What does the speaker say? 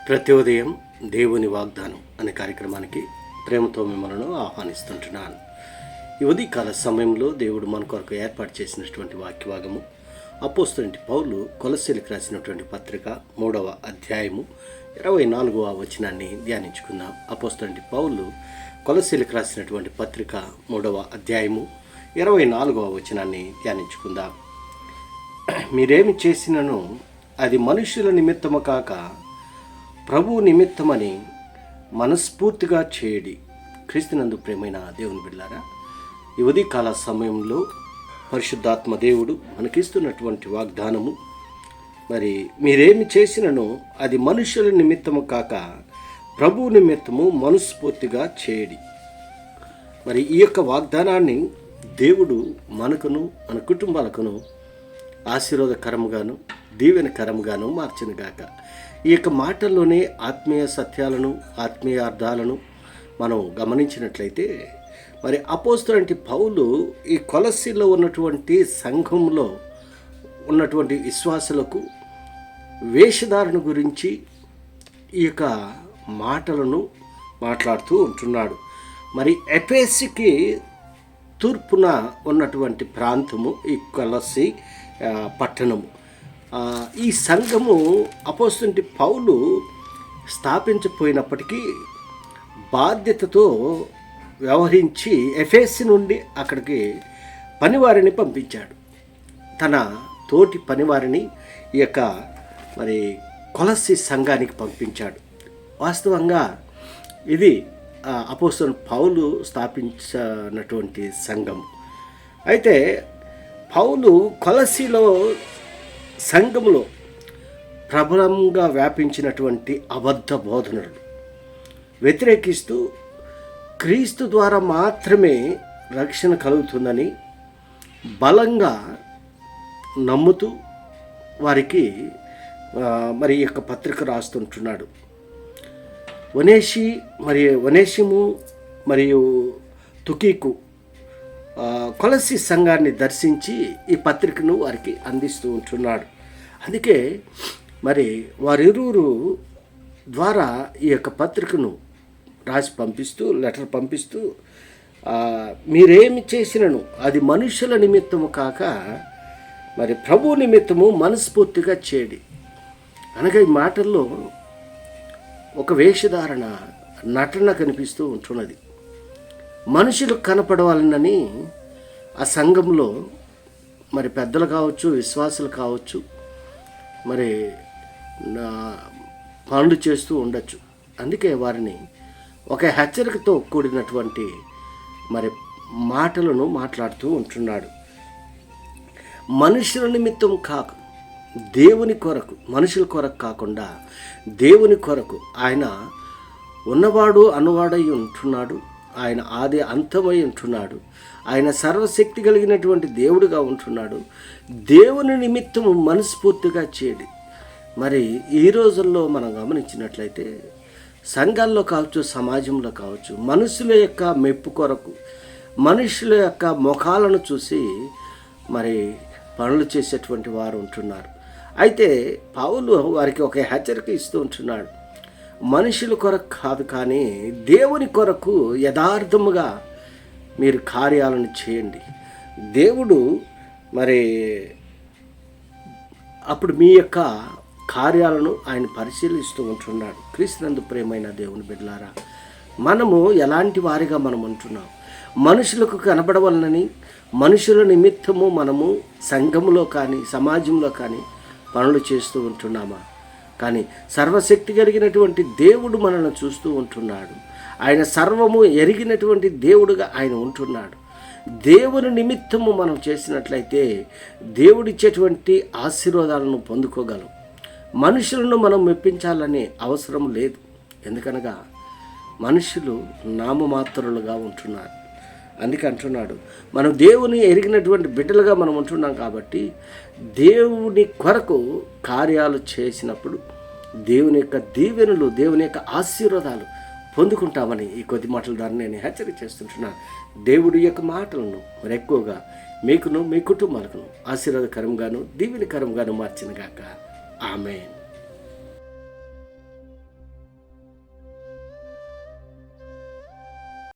ప్రతి ఉదయం దేవుని వాగ్దానం అనే కార్యక్రమానికి ప్రేమతో మిమ్మల్ని ఆహ్వానిస్తుంటున్నాను. ఈ ఉదయకాల సమయంలో దేవుడు మన కొరకు ఏర్పాటు చేసినటువంటి వాక్యభాగము అపోస్తలుడైన పౌలు కొలస్సీలకు రాసినటువంటి పత్రిక 3వ అధ్యాయము 24వ వచనాన్ని ధ్యానించుకుందాం. అపోస్తలుడైన పౌలు కొలస్సీలకు రాసినటువంటి పత్రిక 3వ అధ్యాయము 24వ వచనాన్ని ధ్యానించుకుందాం. మీరేమి చేసినను అది మనుషుల నిమిత్తము కాక ప్రభు నిమిత్తమని మనస్ఫూర్తిగా చేయడి. క్రీస్తునందు ప్రేమైన దేవుని బిడ్డలారా, ఈ ఉదయకాల సమయంలో పరిశుద్ధాత్మ దేవుడు మనకిస్తున్నటువంటి వాగ్దానము, మరి మీరేమి చేసినను అది మనుషుల నిమిత్తము కాక ప్రభు నిమిత్తము మనస్ఫూర్తిగా చేయడి. మరి ఈ యొక్క వాగ్దానాన్ని దేవుడు మనకును మన కుటుంబాలకును ఆశీర్వాదకరముగాను దీవెనకరముగాను మార్చునుగాక. ఈ యొక్క మాటల్లోనే ఆత్మీయ సత్యాలను ఆత్మీయ అర్థాలను మనం గమనించినట్లయితే, మరి అపోస్తలుడైన పౌలు ఈ కొలస్సీలో ఉన్నటువంటి సంఘంలో ఉన్నటువంటి విశ్వాసులకు వేషధారణ గురించి ఈ యొక్క మాటలను మాట్లాడుతూ ఉంటున్నాడు. మరి ఎఫెసుకి తూర్పున ఉన్నటువంటి ప్రాంతము ఈ కొలస్సీ పట్టణము. ఈ సంఘము అపోస్తలుడైన పౌలు స్థాపించపోయినప్పటికీ బాధ్యతతో వ్యవహరించి ఎఫెసు నుండి అక్కడికి పనివారిని పంపించాడు. తన తోటి పనివారిని ఈ యొక్క మరి కొలస్సీ సంఘానికి పంపించాడు. వాస్తవంగా ఇది అపోస్తలుడైన పౌలు స్థాపించినటువంటి సంఘం. అయితే పౌలు కొలస్సీలో సంఘములో ప్రబలంగా వ్యాపించినటువంటి అబద్ధ బోధనలు వ్యతిరేకిస్తూ క్రీస్తు ద్వారా మాత్రమే రక్షణ కలుగుతుందని బలంగా నమ్ముతూ వారికి మరి యొక్క పత్రిక రాస్తుంటున్నాడు. ఒనేషిము మరియు తుకీకు కొలస్సీ సంఘాన్ని దర్శించి ఈ పత్రికను వారికి అందిస్తూ ఉంటున్నాడు. అందుకే మరి వారిరువురు ద్వారా ఈ యొక్క పత్రికను రాసి లెటర్ పంపిస్తూ మీరేమి చేసినను అది మనుషుల నిమిత్తము కాక మరి ప్రభు నిమిత్తము మనస్ఫూర్తిగా చేయడి. అనగా ఈ మాటల్లో ఒక వేషధారణ నటన కనిపిస్తూ ఉంటున్నది. మనుషులకు కనపడవాలనని ఆ సంఘంలో మరి పెద్దలు కావచ్చు, విశ్వాసులు కావచ్చు, మరి పనులు చేస్తూ ఉండొచ్చు. అందుకే వారిని ఒక హెచ్చరికతో కూడినటువంటి మరి మాటలను మాట్లాడుతూ ఉంటున్నాడు. మనుషుల నిమిత్తం కాక దేవుని కొరకు, మనుషుల కొరకు కాకుండా దేవుని కొరకు ఆయన ఉన్నవాడు అనువాడై ఉంటున్నాడు. ఆయన ఆది అంతమై ఉంటున్నాడు. ఆయన సర్వశక్తి కలిగినటువంటి దేవుడుగా ఉంటున్నాడు. దేవుని నిమిత్తము మనస్ఫూర్తిగా చేయడి. మరి ఈ రోజుల్లో మనం గమనించినట్లయితే సంఘాల్లో కావచ్చు, సమాజంలో కావచ్చు, మనుషుల యొక్క మెప్పు కొరకు, మనుషుల యొక్క ముఖాలను చూసి మరి పనులు చేసేటువంటి వారు ఉంటున్నారు. అయితే పౌలు వారికి ఒక హెచ్చరిక ఇస్తూ ఉంటున్నాడు. మనుషుల కొరకు కాదు, కానీ దేవుని కొరకు యథార్థముగా మీరు కార్యాలను చేయండి. దేవుడు మరి అప్పుడు మీ యొక్క కార్యాలను ఆయన పరిశీలిస్తూ ఉంటున్నాడు. క్రీస్తునందు ప్రేమైన దేవుని బిడ్డలారా, మనము ఎలాంటి వారిగా మనం ఉంటున్నాం? మనుషులకు కనబడవలనని మనుషుల నిమిత్తము మనము సంఘములో కానీ సమాజంలో కానీ పనులు చేస్తూ ఉంటున్నామా? కానీ సర్వశక్తి కలిగినటువంటి దేవుడు మనల్ని చూస్తూ ఉంటున్నాడు. ఆయన సర్వము ఎరిగినటువంటి దేవుడుగా ఆయన ఉంటున్నాడు. దేవుని నిమిత్తము మనం చేసినట్లయితే దేవుడిచ్చేటువంటి ఆశీర్వాదాలను పొందుకోగలం. మనుషులను మనం మెప్పించాలనే అవసరం లేదు. ఎందుకనగా మనుషులు నామమాత్రులుగా ఉంటున్నారు. అందుకే అంటున్నాడు, మనం దేవుని ఎరిగినటువంటి బిడ్డలుగా మనం ఉంటున్నాం కాబట్టి దేవుని కొరకు కార్యాలు చేసినప్పుడు దేవుని యొక్క దీవెనలు, దేవుని యొక్క ఆశీర్వాదాలు పొందుకుంటామని ఈ కొద్ది మాటల ద్వారా నేను హెచ్చరిక చేస్తుంటున్నాను. దేవుడి యొక్క మాటలను మరి ఎక్కువగా మీకును మీ కుటుంబాలకును ఆశీర్వాదకరంగాను దీవెనకరంగాను మార్చినగాక. ఆమేన్.